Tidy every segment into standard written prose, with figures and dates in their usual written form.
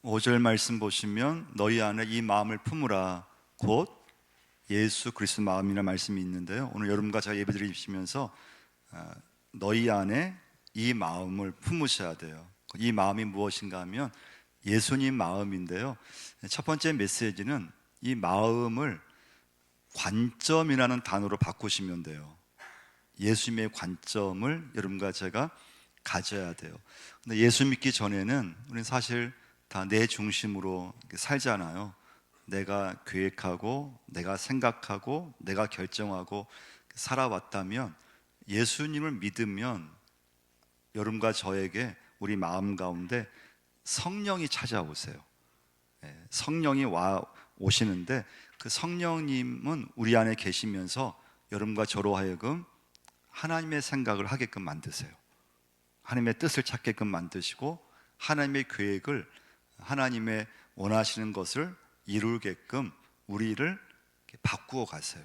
5절 말씀 보시면 너희 안에 이 마음을 품으라 곧 예수 그리스도 마음이라는 말씀이 있는데요, 오늘 여러분과 제가 예배드리시면서 너희 안에 이 마음을 품으셔야 돼요. 이 마음이 무엇인가 하면 예수님 마음인데요, 첫 번째 메시지는 이 마음을 관점이라는 단어로 바꾸시면 돼요. 예수님의 관점을 여러분과 제가 가져야 돼요. 근데 예수 믿기 전에는 우리는 사실 다 내 중심으로 살잖아요. 내가 계획하고 내가 생각하고 내가 결정하고 살아왔다면, 예수님을 믿으면 여러분과 저에게 우리 마음 가운데 성령이 찾아오세요. 성령이 오시는데, 그 성령님은 우리 안에 계시면서 여러분과 저로 하여금 하나님의 생각을 하게끔 만드세요. 하나님의 뜻을 찾게끔 만드시고, 하나님의 계획을, 하나님의 원하시는 것을 이루게끔 우리를 바꾸어 가세요.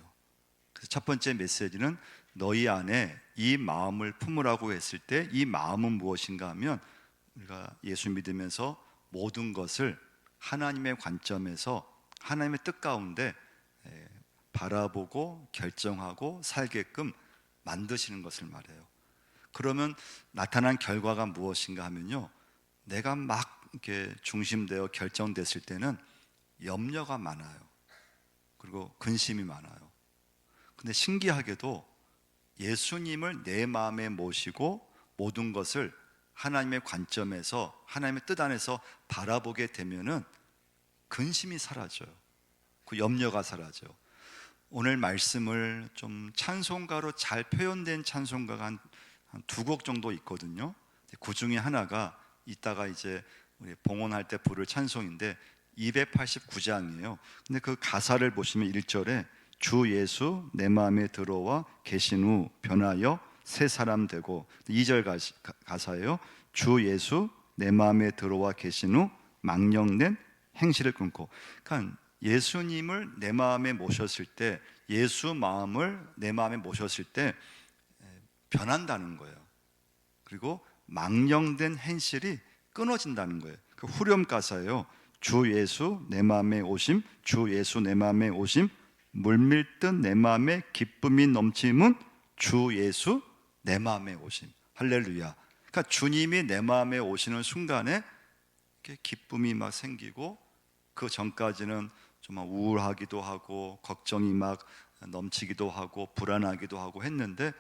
그래서 첫 번째 메시지는 너희 안에 이 마음을 품으라고 했을 때, 이 마음은 무엇인가 하면 우리가 예수 믿으면서 모든 것을 하나님의 관점에서 하나님의 뜻 가운데 바라보고 결정하고 살게끔 만드시는 것을 말해요. 그러면 나타난 결과가 무엇인가 하면요, 내가 막 이렇게 중심되어 결정됐을 때는 염려가 많아요. 그리고 근심이 많아요. 근데 신기하게도 예수님을 내 마음에 모시고 모든 것을 하나님의 관점에서 하나님의 뜻 안에서 바라보게 되면은 근심이 사라져요. 그 염려가 사라져요. 오늘 말씀을 좀 찬송가로 잘 표현된 찬송가가 한 두 곡 정도 있거든요. 그 중에 하나가 이따가 이제 우리 봉헌할 때 부를 찬송인데 289장이에요. 근데 그 가사를 보시면 1절에 주 예수 내 마음에 들어와 계신 후 변하여 새 사람 되고, 2절 가사예요. 주 예수 내 마음에 들어와 계신 후 망령된 행실을 끊고. 그러니까 예수님을 내 마음에 모셨을 때, 예수 마음을 내 마음에 모셨을 때 변한다는 거예요. 그리고 망령된 행실이 끊어진다는 거예요. 그 후렴 가사예요. 주 예수 내 마음에 오심, 주 예수 내 마음에 오심, 물밀듯 내 마음에 기쁨이 넘침은 주 예수 내 마음에 오심. 할렐루야. 그러니까 주님이 내 마음에 오시는 순간에 이렇게 기쁨이 막 생기고, 그 전까지는 좀 우울하기도 하고 걱정이 막 넘치기도 하고 불안하기도 하고 했는데,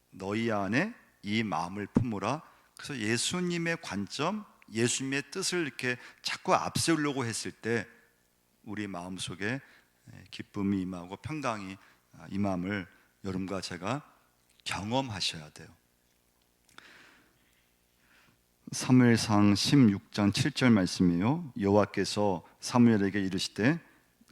너희 안에 이 마음을 품으라. 그래서 예수님의 관점, 예수님의 뜻을 이렇게 자꾸 앞세우려고 했을 때 우리 마음속에 기쁨이 임하고 평강이 임함을 여러분과 제가 경험하셔야 돼요. 사무엘상 16장 7절 말씀이에요. 여호와께서 사무엘에게 이르시되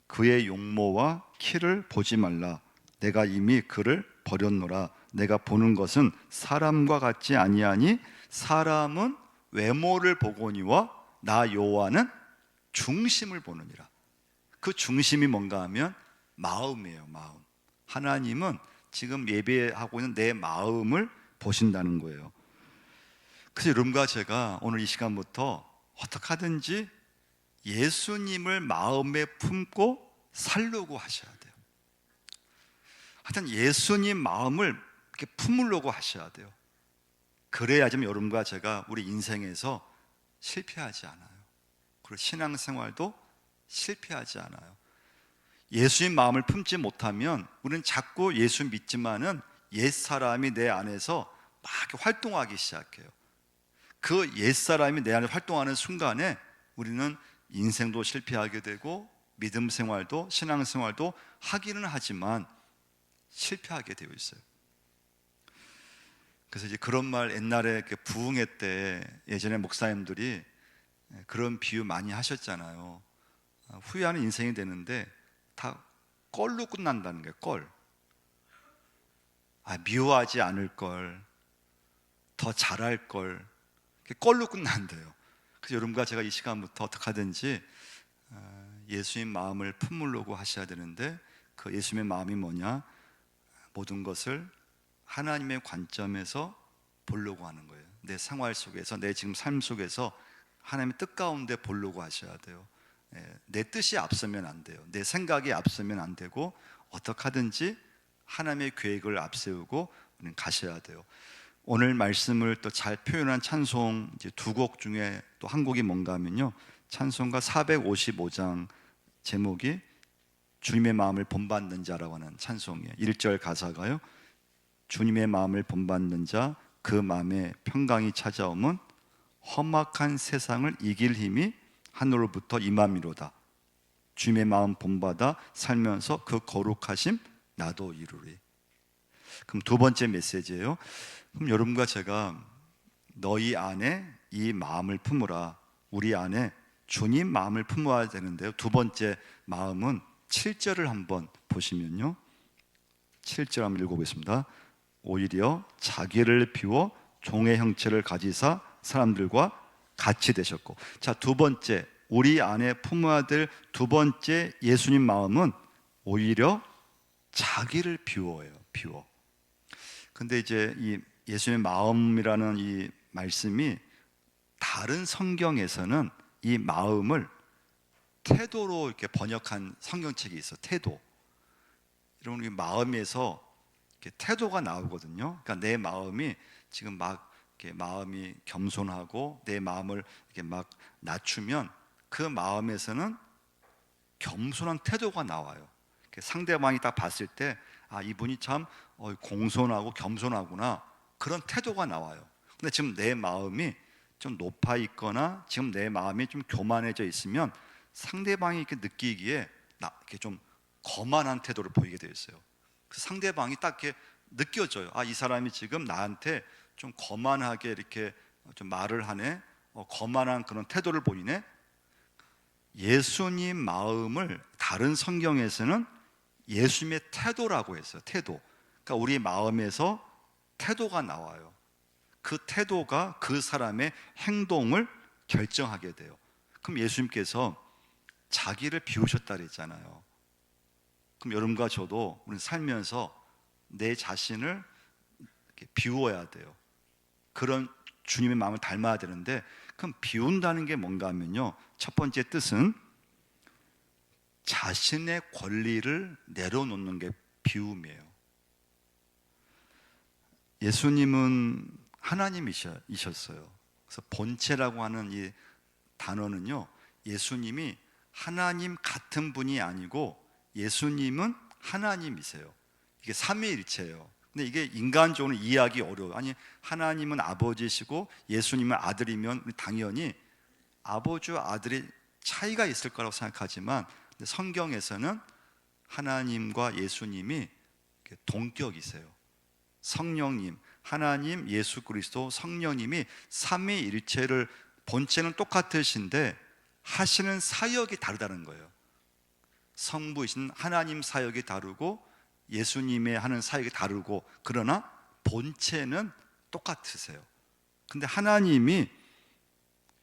그의 용모와 키를 보지 말라. 내가 이미 그를 버렸노라. 내가 보는 것은 사람과 같지 아니하니 사람은 외모를 보거니와 나 여호와는 중심을 보느니라. 그 중심이 뭔가 하면 마음이에요. 마음. 하나님은 지금 예배하고 있는 내 마음을 보신다는 거예요. 그래서 여러분과 제가 오늘 이 시간부터 어떻게 하든지 예수님을 마음에 품고 살려고 하셔야 돼요. 하여튼 예수님 마음을 이렇게 품으려고 하셔야 돼요. 그래야지 여러분과 제가 우리 인생에서 실패하지 않아요. 그리고 신앙생활도 실패하지 않아요. 예수님 마음을 품지 못하면 우리는 자꾸 예수 믿지만은 옛사람이 내 안에서 막 활동하기 시작해요. 그 옛사람이 내 안에 활동하는 순간에 우리는 인생도 실패하게 되고 믿음 생활도 신앙생활도 하기는 하지만 실패하게 되어 있어요. 그래서 이제 그런 말 옛날에 부흥회 때 예전에 목사님들이 그런 비유 많이 하셨잖아요. 후회하는 인생이 되는데 다 껄로 끝난다는 거예요. 껄. 미워하지 않을 걸, 더 잘할 걸, 껄로 끝난대요. 그래서 여러분과 제가 이 시간부터 어떻게 하든지 예수님 마음을 품으려고 하셔야 되는데, 그 예수님의 마음이 뭐냐? 모든 것을 하나님의 관점에서 보려고 하는 거예요. 내 생활 속에서, 내 지금 삶 속에서 하나님의 뜻 가운데 보려고 하셔야 돼요. 내 뜻이 앞서면 안 돼요. 내 생각이 앞서면 안 되고, 어떻게 하든지 하나님의 계획을 앞세우고 우리는 가셔야 돼요. 오늘 말씀을 또 잘 표현한 찬송 이제 두 곡 중에 또 한 곡이 뭔가 하면요, 찬송가 455장 제목이 주님의 마음을 본받는 자라고 하는 찬송이에요. 1절 가사가요, 주님의 마음을 본받는 자 그 마음에 평강이 찾아오면 험악한 세상을 이길 힘이 하늘로부터 임함이로다. 주님의 마음 본받아 살면서 그 거룩하심 나도 이루리. 그럼 두 번째 메시지예요. 그럼 여러분과 제가 너희 안에 이 마음을 품으라, 우리 안에 주님 마음을 품어야 되는데요, 두 번째 마음은 7절을 한번 보시면요, 7절 한번 읽어보겠습니다. 오히려 자기를 비워 종의 형체를 가지사 사람들과 같이 되셨고. 자, 두 번째, 우리 안에 품어야 될 두 번째 예수님 마음은 오히려 자기를 비워요. 비워. 근데 이제 이 예수님의 마음이라는 이 말씀이 다른 성경에서는 이 마음을 태도로 이렇게 번역한 성경책이 있어요. 태도. 여러분, 이 마음에서 이렇게 태도가 나오거든요. 그러니까 내 마음이 지금 막 이렇게 마음이 겸손하고 내 마음을 이렇게 막 낮추면 그 마음에서는 겸손한 태도가 나와요. 상대방이 딱 봤을 때, 아, 이분이 참 공손하고 겸손하구나, 그런 태도가 나와요. 근데 지금 내 마음이 좀 높아 있거나 지금 내 마음이 좀 교만해져 있으면 상대방이 이렇게 느끼기에 이렇게 좀 거만한 태도를 보이게 되어 있어요. 그래서 상대방이 딱 이렇게 느껴져요. 아, 이 사람이 지금 나한테 좀 거만하게 이렇게 좀 말을 하네, 거만한 그런 태도를 보이네. 예수님 마음을 다른 성경에서는 예수님의 태도라고 했어요. 태도. 그러니까 우리 마음에서 태도가 나와요. 그 태도가 그 사람의 행동을 결정하게 돼요. 그럼 예수님께서 자기를 비우셨다 그랬잖아요. 그럼 여러분과 저도 우리 살면서 내 자신을 이렇게 비워야 돼요. 그런 주님의 마음을 닮아야 되는데, 그럼 비운다는 게 뭔가 하면요, 첫 번째 뜻은 자신의 권리를 내려놓는 게 비움이에요. 예수님은 하나님이셨어요. 그래서 본체라고 하는 이 단어는요, 예수님이 하나님 같은 분이 아니고 예수님은 하나님이세요. 이게 삼위일체예요. 근데 이게 인간적으로 이해하기 어려워요. 아니, 하나님은 아버지시고 예수님은 아들이면 당연히 아버지와 아들의 차이가 있을 거라고 생각하지만, 성경에서는 하나님과 예수님이 동격이세요. 성령님, 하나님, 예수 그리스도, 성령님이 삼위일체를, 본체는 똑같으신데 하시는 사역이 다르다는 거예요. 성부이신 하나님 사역이 다르고 예수님의 하는 사역이 다르고, 그러나 본체는 똑같으세요. 근데 하나님이,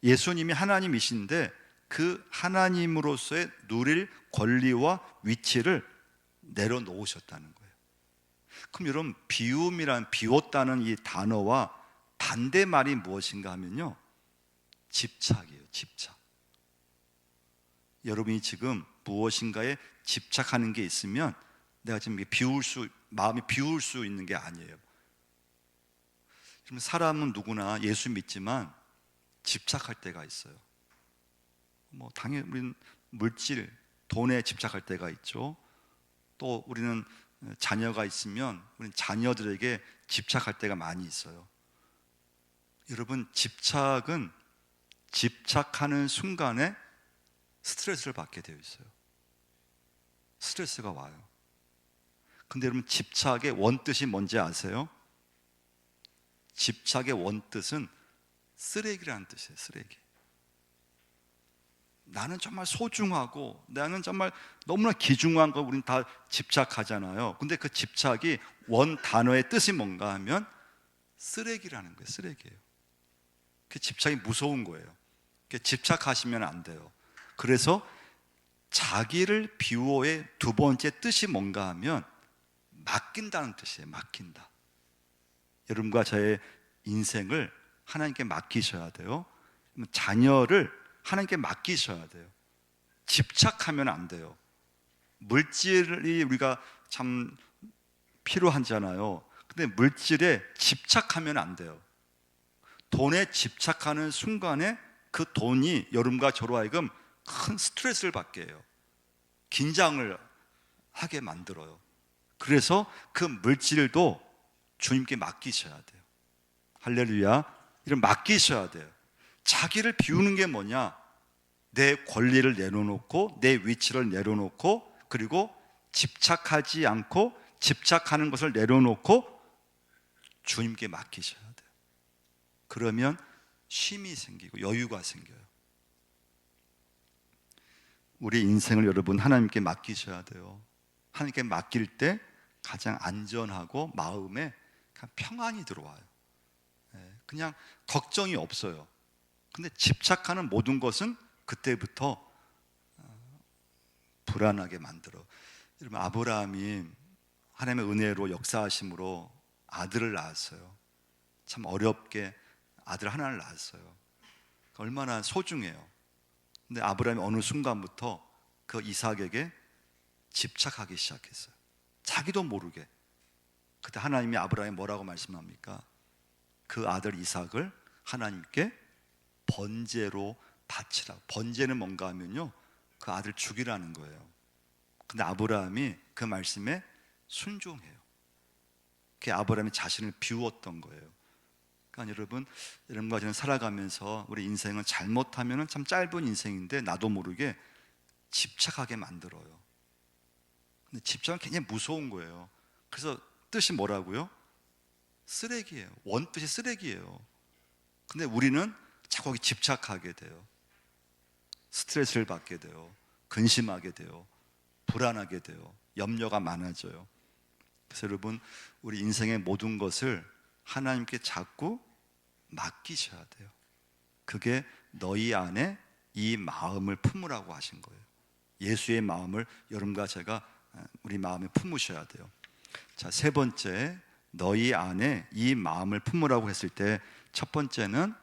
예수님이 하나님이신데 그 하나님으로서의 누릴 권리와 위치를 내려놓으셨다는 거예요. 그럼 여러분, 비움이란, 비웠다는 이 단어와 반대말이 무엇인가 하면요, 집착이에요. 집착. 여러분이 지금 무엇인가에 집착하는 게 있으면 내가 지금 마음이 비울 수 있는 게 아니에요. 사람은 누구나 예수 믿지만 집착할 때가 있어요. 당연히 우리는 물질, 돈에 집착할 때가 있죠. 또 우리는 자녀가 있으면 우리는 자녀들에게 집착할 때가 많이 있어요. 여러분, 집착은 집착하는 순간에 스트레스를 받게 되어 있어요. 스트레스가 와요. 근데 여러분, 집착의 원뜻이 뭔지 아세요? 집착의 원뜻은 쓰레기라는 뜻이에요. 쓰레기. 나는 정말 소중하고 나는 정말 너무나 귀중한 거 우리는 다 집착하잖아요. 근데 그 집착이 원 단어의 뜻이 뭔가 하면 쓰레기라는 거예요. 쓰레기예요. 그 집착이 무서운 거예요. 집착하시면 안 돼요. 그래서 자기를 비워의 두 번째 뜻이 뭔가 하면 맡긴다는 뜻이에요. 맡긴다. 여러분과 저의 인생을 하나님께 맡기셔야 돼요. 자녀를 하나님께 맡기셔야 돼요. 집착하면 안 돼요. 물질이 우리가 참 필요하잖아요. 근데 물질에 집착하면 안 돼요. 돈에 집착하는 순간에 그 돈이 여러분과 저로 하여금 큰 스트레스를 받게 해요. 긴장을 하게 만들어요. 그래서 그 물질도 주님께 맡기셔야 돼요. 할렐루야. 이런 맡기셔야 돼요. 자기를 비우는 게 뭐냐? 내 권리를 내려놓고 내 위치를 내려놓고 그리고 집착하지 않고 집착하는 것을 내려놓고 주님께 맡기셔야 돼요. 그러면 쉼이 생기고 여유가 생겨요. 우리 인생을 여러분 하나님께 맡기셔야 돼요. 하나님께 맡길 때 가장 안전하고 마음에 그냥 평안이 들어와요. 그냥 걱정이 없어요. 근데 집착하는 모든 것은 그때부터 불안하게 만들어. 여러분, 아브라함이 하나님의 은혜로 역사하심으로 아들을 낳았어요. 참 어렵게 아들 하나를 낳았어요. 얼마나 소중해요. 근데 아브라함이 어느 순간부터 그 이삭에게 집착하기 시작했어요. 자기도 모르게. 그때 하나님이 아브라함이 뭐라고 말씀합니까? 그 아들 이삭을 하나님께 번제로 바치라. 번제는 뭔가 하면요, 그 아들 죽이라는 거예요. 근데 아브라함이 그 말씀에 순종해요. 그게 아브라함이 자신을 비웠던 거예요. 그러니까 여러분, 여러분과 저는 살아가면서 우리 인생은 잘못하면 참 짧은 인생인데 나도 모르게 집착하게 만들어요. 근데 집착은 굉장히 무서운 거예요. 그래서 뜻이 뭐라고요? 쓰레기예요. 원뜻이 쓰레기예요. 근데 우리는 자꾸 거기 집착하게 돼요. 스트레스를 받게 돼요. 근심하게 돼요. 불안하게 돼요. 염려가 많아져요. 그래서 여러분, 우리 인생의 모든 것을 하나님께 자꾸 맡기셔야 돼요. 그게 너희 안에 이 마음을 품으라고 하신 거예요. 예수의 마음을 여러분과 제가 우리 마음에 품으셔야 돼요. 자, 세 번째, 너희 안에 이 마음을 품으라고 했을 때 첫 번째는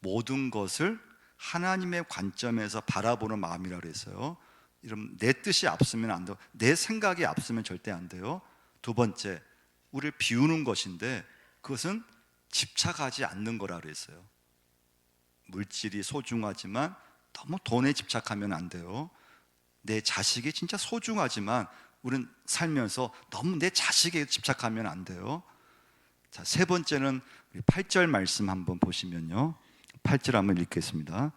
모든 것을 하나님의 관점에서 바라보는 마음이라고 그랬어요. 여러분, 내 뜻이 앞서면 안 돼요. 내 생각이 앞서면 절대 안 돼요. 두 번째, 우리를 비우는 것인데 그것은 집착하지 않는 거라 그랬어요. 물질이 소중하지만 너무 돈에 집착하면 안 돼요. 내 자식이 진짜 소중하지만 우리는 살면서 너무 내 자식에 집착하면 안 돼요. 자, 세 번째는 우리 8절 말씀 한번 보시면요, 8절 한번 읽겠습니다.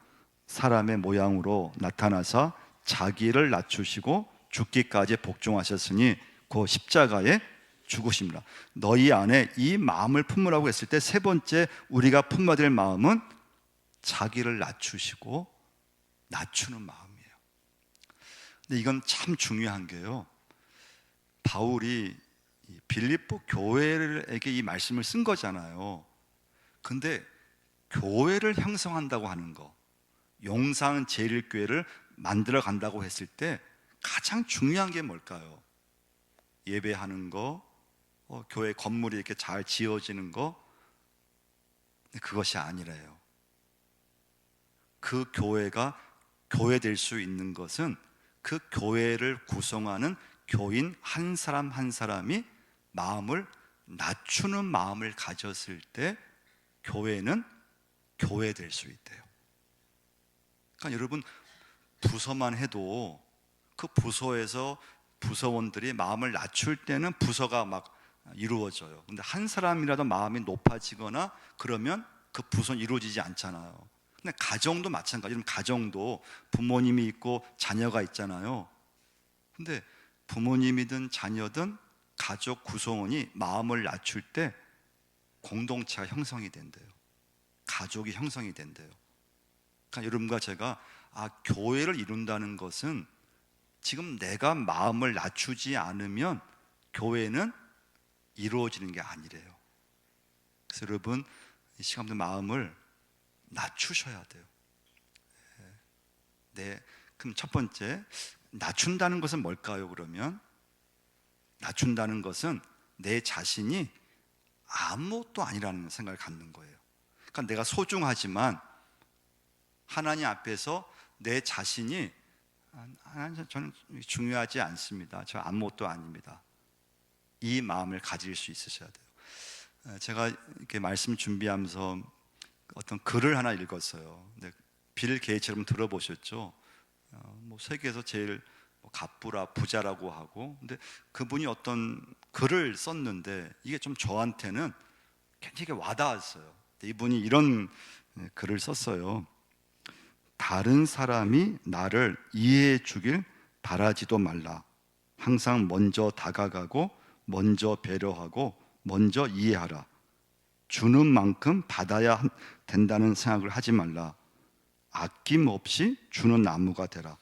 사람의 모양으로 나타나사 자기를 낮추시고 죽기까지 복종하셨으니 그 십자가에 죽으십니다. 너희 안에 이 마음을 품으라고 했을 때 세 번째 우리가 품어야 될 마음은 자기를 낮추시고 낮추는 마음이에요. 근데 이건 참 중요한 게요, 바울이 빌립보 교회에게 이 말씀을 쓴 거잖아요. 근데 교회를 형성한다고 하는 거, 용산 제일교회를 만들어 간다고 했을 때 가장 중요한 게 뭘까요? 예배하는 거, 교회 건물이 이렇게 잘 지어지는 거. 그것이 아니래요. 그 교회가 교회 될 수 있는 것은 그 교회를 구성하는 교인 한 사람 한 사람이 마음을 낮추는 마음을 가졌을 때 교회는 교회 될 수 있대요. 그러니까 여러분, 부서만 해도 그 부서에서 부서원들이 마음을 낮출 때는 부서가 막 이루어져요. 근데 한 사람이라도 마음이 높아지거나 그러면 그 부서는 이루어지지 않잖아요. 근데 가정도 마찬가지로, 가정도 부모님이 있고 자녀가 있잖아요. 근데 부모님이든 자녀든 가족 구성원이 마음을 낮출 때 공동체가 형성이 된대요. 가족이 형성이 된대요. 그러니까 여러분과 제가 교회를 이룬다는 것은 지금 내가 마음을 낮추지 않으면 교회는 이루어지는 게 아니래요. 그래서 여러분, 이 시간부터 마음을 낮추셔야 돼요. 네. 그럼 첫 번째, 낮춘다는 것은 뭘까요? 그러면 낮춘다는 것은 내 자신이 아무것도 아니라는 생각을 갖는 거예요. 그러니까 내가 소중하지만 하나님 앞에서 내 자신이 하나님, 저는 중요하지 않습니다. 저 아무것도 아닙니다. 이 마음을 가질 수 있으셔야 돼요. 제가 이렇게 말씀 준비하면서 어떤 글을 하나 읽었어요. 근데 빌 게이츠 여러분 들어보셨죠? 뭐 세계에서 제일 갑부라 부자라고 하고, 근데 그분이 어떤 글을 썼는데 이게 좀 저한테는 굉장히 와닿았어요. 이분이 이런 글을 썼어요. 다른 사람이 나를 이해해 주길 바라지도 말라. 항상 먼저 다가가고 먼저 배려하고 먼저 이해하라. 주는 만큼 받아야 된다는 생각을 하지 말라. 아낌없이 주는 나무가 되라.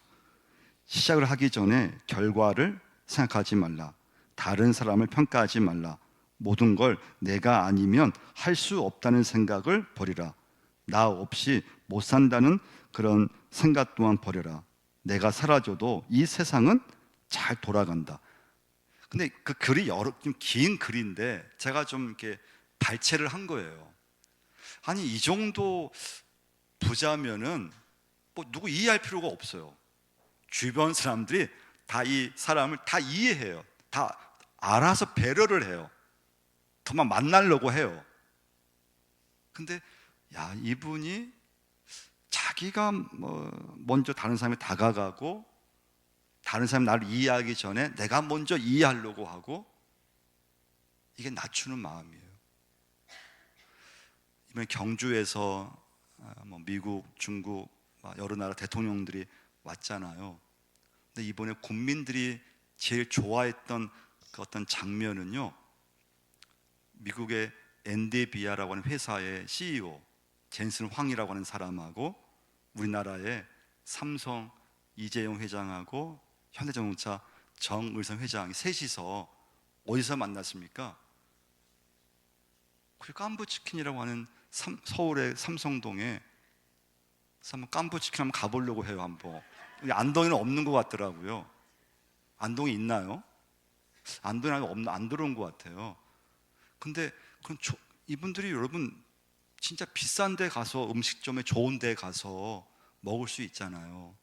시작을 하기 전에 결과를 생각하지 말라. 다른 사람을 평가하지 말라. 모든 걸 내가 아니면 할 수 없다는 생각을 버리라. 나 없이 못 산다는 그런 생각 또한 버려라. 내가 사라져도 이 세상은 잘 돌아간다. 근데 그 글이 좀 긴 글인데 제가 좀 이렇게 발췌를 한 거예요. 아니, 이 정도 부자면은 뭐 누구 이해할 필요가 없어요. 주변 사람들이 다 이 사람을 다 이해해요. 다 알아서 배려를 해요. 더만 만나려고 해요. 근데 야, 이분이 자기가 먼저 다른 사람이 다가가고 다른 사람이 나를 이해하기 전에 내가 먼저 이해하려고 하고, 이게 낮추는 마음이에요. 이번에 경주에서 미국, 중국 여러 나라 대통령들이 왔잖아요. 근데 이번에 국민들이 제일 좋아했던 그 어떤 장면은요, 미국의 엔데비아라고 하는 회사의 CEO 젠슨 황이라고 하는 사람하고 우리나라의 삼성 이재용 회장하고 현대자동차 정의선 회장이 셋이서 어디서 만났습니까? 그 깐부치킨이라고 하는 서울의 삼성동에 깐부치킨 한번 가보려고 해요. 한번. 안동에는 없는 것 같더라고요. 안동에 있나요? 안동에 안 들어온 것 같아요. 근데 이분들이 여러분 진짜 비싼 데 가서, 음식점에 좋은 데 가서 먹을 수 있잖아요.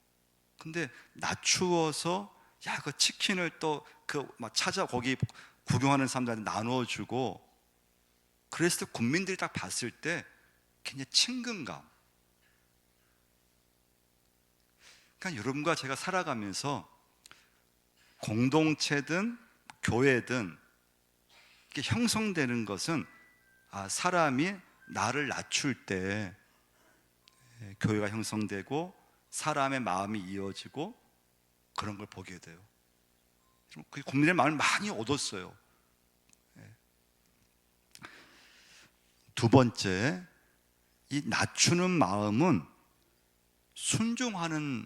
근데 낮추어서 그 치킨을 또 찾아 거기 구경하는 사람들한테 나눠주고, 그랬을 때 국민들이 딱 봤을 때 굉장히 친근감. 그러니까 여러분과 제가 살아가면서 공동체든 교회든 이렇게 형성되는 것은 사람이 나를 낮출 때 교회가 형성되고 사람의 마음이 이어지고 그런 걸 보게 돼요. 그 국민의 마음을 많이 얻었어요. 두 번째, 이 낮추는 마음은 순종하는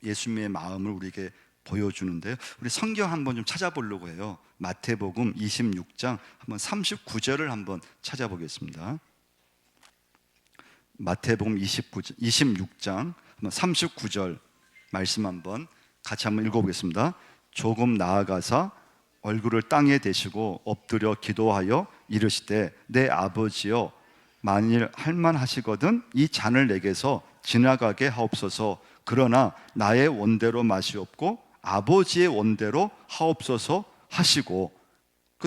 예수님의 마음을 우리에게 보여주는데요. 우리 성경 한번 좀 찾아보려고 해요. 마태복음 26장 한번 39절을 한번 찾아보겠습니다. 마태복음 26장 39절 말씀 한번 같이 한번 읽어보겠습니다. 조금 나아가사 얼굴을 땅에 대시고 엎드려 기도하여 이르시되 내 아버지여, 만일 할만하시거든 이 잔을 내게서 지나가게 하옵소서. 그러나 나의 원대로 마시옵고 아버지의 원대로 하옵소서 하시고,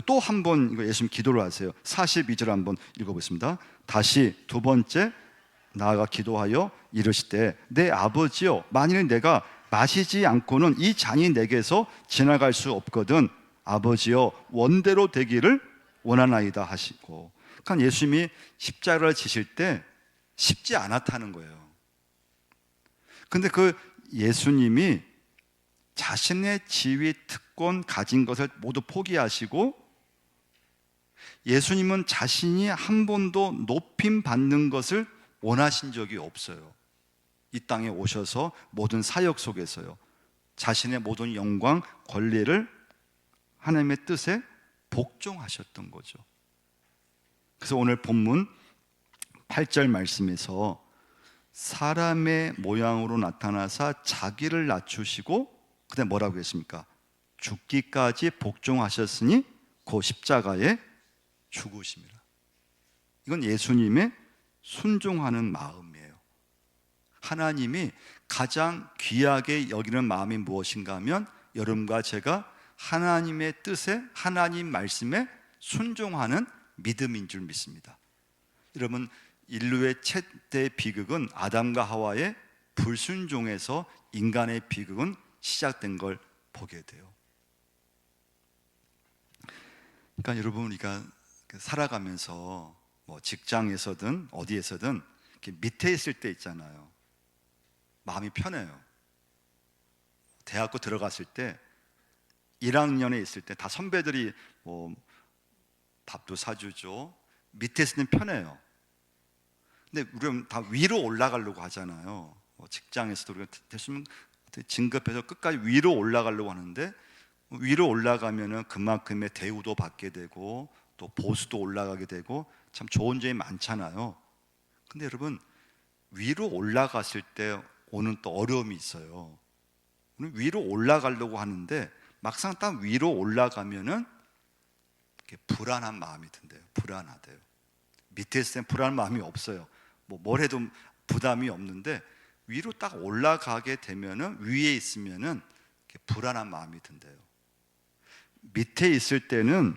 또 한 번 이거 예수님 기도를 하세요. 42절 한번 읽어보겠습니다. 다시 두 번째 나아가 기도하여 이르시되 내 아버지여, 만일 내가 마시지 않고는 이 잔이 내게서 지나갈 수 없거든 아버지여 원대로 되기를 원하나이다 하시고. 그러니까 예수님이 십자가를 지실 때 쉽지 않았다는 거예요. 근데 그 예수님이 자신의 지위, 특권, 가진 것을 모두 포기하시고, 예수님은 자신이 한 번도 높임 받는 것을 원하신 적이 없어요. 이 땅에 오셔서 모든 사역 속에서요, 자신의 모든 영광, 권리를 하나님의 뜻에 복종하셨던 거죠. 그래서 오늘 본문 8절 말씀에서 사람의 모양으로 나타나사 자기를 낮추시고, 그다음에 뭐라고 했습니까? 죽기까지 복종하셨으니 그 십자가에 죽으심이라. 이건 예수님의 순종하는 마음이에요. 하나님이 가장 귀하게 여기는 마음이 무엇인가 하면 여러분과 제가 하나님의 뜻에, 하나님 말씀에 순종하는 믿음인 줄 믿습니다. 여러분, 인류의 최대 비극은 아담과 하와의 불순종에서 인간의 비극은 시작된 걸 보게 돼요. 그러니까 여러분, 우리가 살아가면서 뭐 직장에서든 어디에서든 이렇게 밑에 있을 때 있잖아요. 마음이 편해요. 대학교 들어갔을 때 1학년에 있을 때 다 선배들이 뭐 밥도 사주죠. 밑에 있을 땐 편해요. 근데 우리는 다 위로 올라가려고 하잖아요. 직장에서도 우리가 됐으면 진급해서 끝까지 위로 올라가려고 하는데, 위로 올라가면은 그만큼의 대우도 받게 되고 또 보수도 올라가게 되고 참 좋은 점이 많잖아요. 근데 여러분, 위로 올라갔을 때 오는 또 어려움이 있어요. 위로 올라가려고 하는데 막상 딱 위로 올라가면은 이렇게 불안한 마음이 든대요. 불안하대요. 밑에 있을 땐 불안한 마음이 없어요. 뭘 해도 부담이 없는데 위로 딱 올라가게 되면은, 위에 있으면은 이렇게 불안한 마음이 든대요. 밑에 있을 때는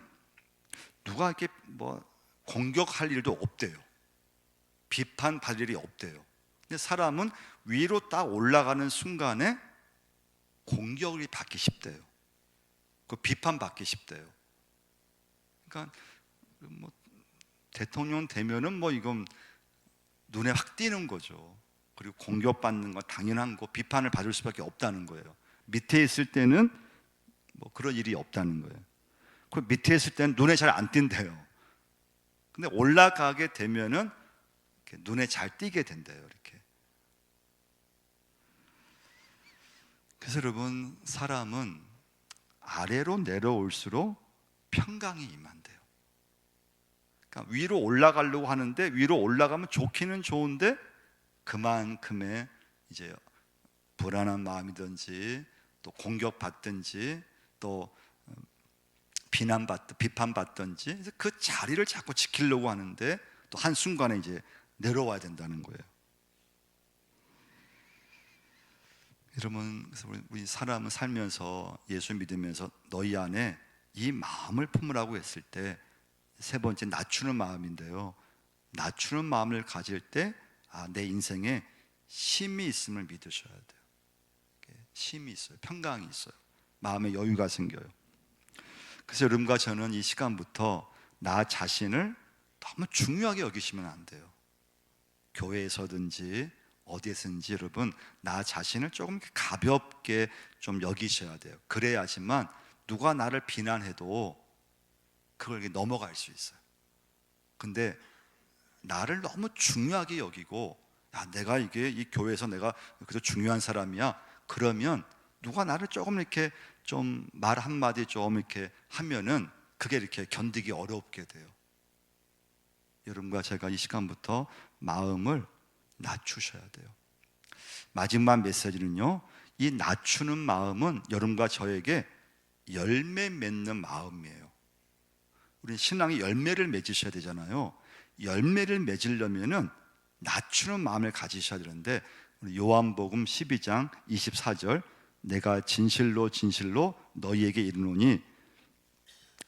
누가 이렇게 뭐 공격할 일도 없대요. 비판받을 일이 없대요. 근데 사람은 위로 딱 올라가는 순간에 공격을 받기 쉽대요. 그 비판받기 쉽대요. 그러니까 뭐 대통령 되면은 뭐 이건 눈에 확 띄는 거죠. 그리고 공격받는 건 당연한 거, 비판을 받을 수밖에 없다는 거예요. 밑에 있을 때는 뭐 그런 일이 없다는 거예요. 그 밑에 있을 때는 눈에 잘 안 띈대요. 근데 올라가게 되면은 이렇게 눈에 잘 띄게 된대요. 이렇게. 그래서 여러분, 사람은 아래로 내려올수록 평강이 임한대요. 그러니까 위로 올라가려고 하는데, 위로 올라가면 좋기는 좋은데 그만큼의 이제 불안한 마음이든지 또 공격받든지 또 비판받든지, 그 자리를 자꾸 지키려고 하는데 또 한순간에 이제 내려와야 된다는 거예요. 여러분, 그래서 우리 사람은 살면서 예수 믿으면서 너희 안에 이 마음을 품으라고 했을 때, 세 번째 낮추는 마음인데요, 낮추는 마음을 가질 때 내 인생에 쉼이 있음을 믿으셔야 돼요. 쉼이 있어요. 평강이 있어요. 마음의 여유가 생겨요. 그래서 여러분과 저는 이 시간부터 나 자신을 너무 중요하게 여기시면 안 돼요. 교회에서든지 어디에서든지 여러분, 나 자신을 조금 가볍게 좀 여기셔야 돼요. 그래야지만 누가 나를 비난해도 그걸 넘어갈 수 있어요. 근데 나를 너무 중요하게 여기고, 내가 이게 이 교회에서 내가 그래서 중요한 사람이야, 그러면 누가 나를 조금 이렇게 좀 말 한마디 좀 이렇게 하면은 그게 이렇게 견디기 어렵게 돼요. 여러분과 제가 이 시간부터 마음을 낮추셔야 돼요. 마지막 메시지는요, 이 낮추는 마음은 여러분과 저에게 열매 맺는 마음이에요. 우리 신앙이 열매를 맺으셔야 되잖아요. 열매를 맺으려면은 낮추는 마음을 가지셔야 되는데, 우리 요한복음 12장 24절, 내가 진실로 진실로 너희에게 이르노니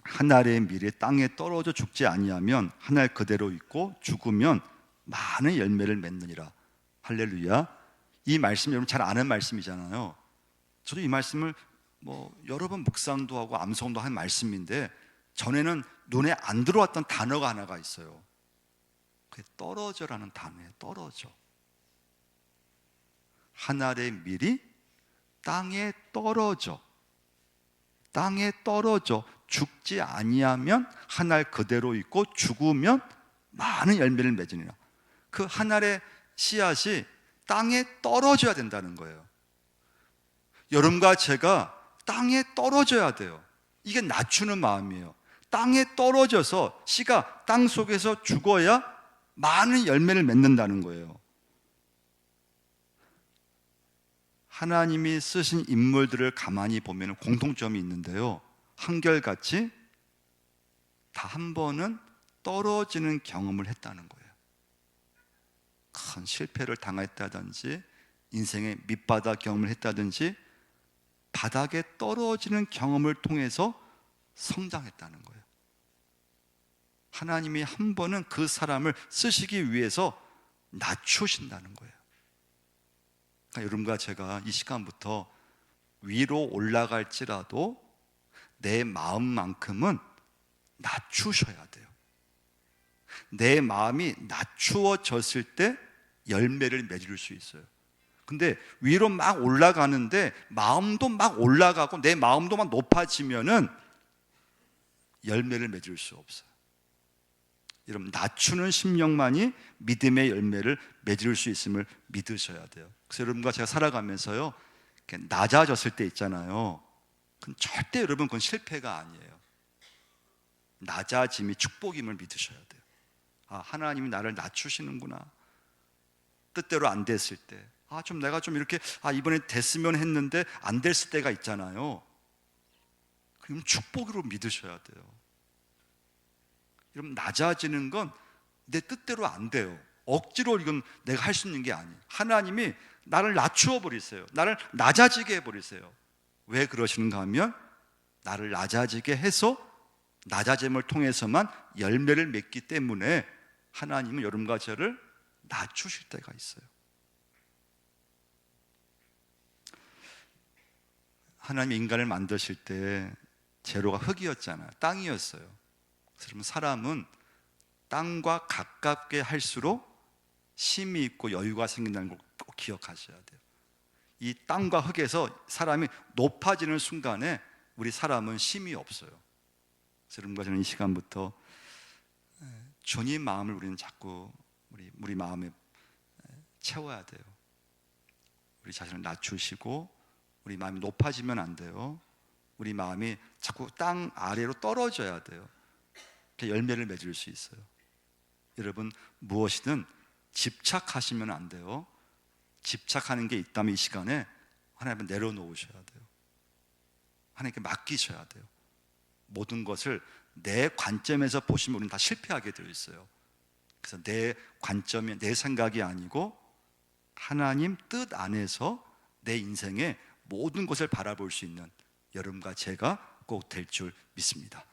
한 알의 밀이 땅에 떨어져 죽지 아니하면 한 알 그대로 있고 죽으면 많은 열매를 맺느니라. 할렐루야. 이 말씀 여러분 잘 아는 말씀이잖아요. 저도 이 말씀을 뭐 여러 번 묵상도 하고 암송도 한 말씀인데, 전에는 눈에 안 들어왔던 단어가 하나가 있어요. 그게 떨어져라는 단어예요. 떨어져. 한 알의 밀이 땅에 떨어져, 땅에 떨어져 죽지 아니하면 한 알 그대로 있고 죽으면 많은 열매를 맺으니라. 그 한 알의 씨앗이 땅에 떨어져야 된다는 거예요. 여러분과 제가 땅에 떨어져야 돼요. 이게 낮추는 마음이에요. 땅에 떨어져서 씨가 땅 속에서 죽어야 많은 열매를 맺는다는 거예요. 하나님이 쓰신 인물들을 가만히 보면 공통점이 있는데요, 한결같이 다 한 번은 떨어지는 경험을 했다는 거예요. 큰 실패를 당했다든지 인생의 밑바닥 경험을 했다든지 바닥에 떨어지는 경험을 통해서 성장했다는 거예요. 하나님이 한 번은 그 사람을 쓰시기 위해서 낮추신다는 거예요. 그러니까 여러분과 제가 이 시간부터 위로 올라갈지라도 내 마음만큼은 낮추셔야 돼요. 내 마음이 낮추어졌을 때 열매를 맺을 수 있어요. 근데 위로 막 올라가는데 마음도 막 올라가고 내 마음도 막 높아지면은 열매를 맺을 수 없어요. 여러분, 낮추는 심령만이 믿음의 열매를 맺을 수 있음을 믿으셔야 돼요. 그래서 여러분과 제가 살아가면서요, 이렇게 낮아졌을 때 있잖아요. 그건 절대 여러분 그건 실패가 아니에요. 낮아짐이 축복임을 믿으셔야 돼요. 아, 하나님이 나를 낮추시는구나. 뜻대로 안 됐을 때, 내가 좀 이렇게 이번에 됐으면 했는데 안 됐을 때가 있잖아요. 그럼 축복으로 믿으셔야 돼요. 여러분, 낮아지는 건 내 뜻대로 안 돼요. 억지로 이건 내가 할 수 있는 게 아니에요. 하나님이 나를 낮추어 버리세요. 나를 낮아지게 해 버리세요. 왜 그러시는가 하면 나를 낮아지게 해서 낮아짐을 통해서만 열매를 맺기 때문에 하나님은 여러분과 저를 낮추실 때가 있어요. 하나님이 인간을 만드실 때 재료가 흙이었잖아요. 땅이었어요. 그러면 사람은 땅과 가깝게 할수록 힘이 있고 여유가 생긴다는 걸 꼭 기억하셔야 돼요. 이 땅과 흙에서 사람이 높아지는 순간에 우리 사람은 힘이 없어요. 여러분과 저는 이 시간부터 주님 마음을 우리는 자꾸 우리 마음에 채워야 돼요. 우리 자신을 낮추시고 우리 마음이 높아지면 안 돼요. 우리 마음이 자꾸 땅 아래로 떨어져야 돼요. 열매를 맺을 수 있어요. 여러분, 무엇이든 집착하시면 안 돼요. 집착하는 게 있다면 이 시간에 하나님을 내려놓으셔야 돼요. 하나님께 맡기셔야 돼요. 모든 것을 내 관점에서 보시면 우리는 다 실패하게 되어 있어요. 그래서 내 관점이 내 생각이 아니고 하나님 뜻 안에서 내 인생의 모든 것을 바라볼 수 있는 여러분과 제가 꼭 될 줄 믿습니다.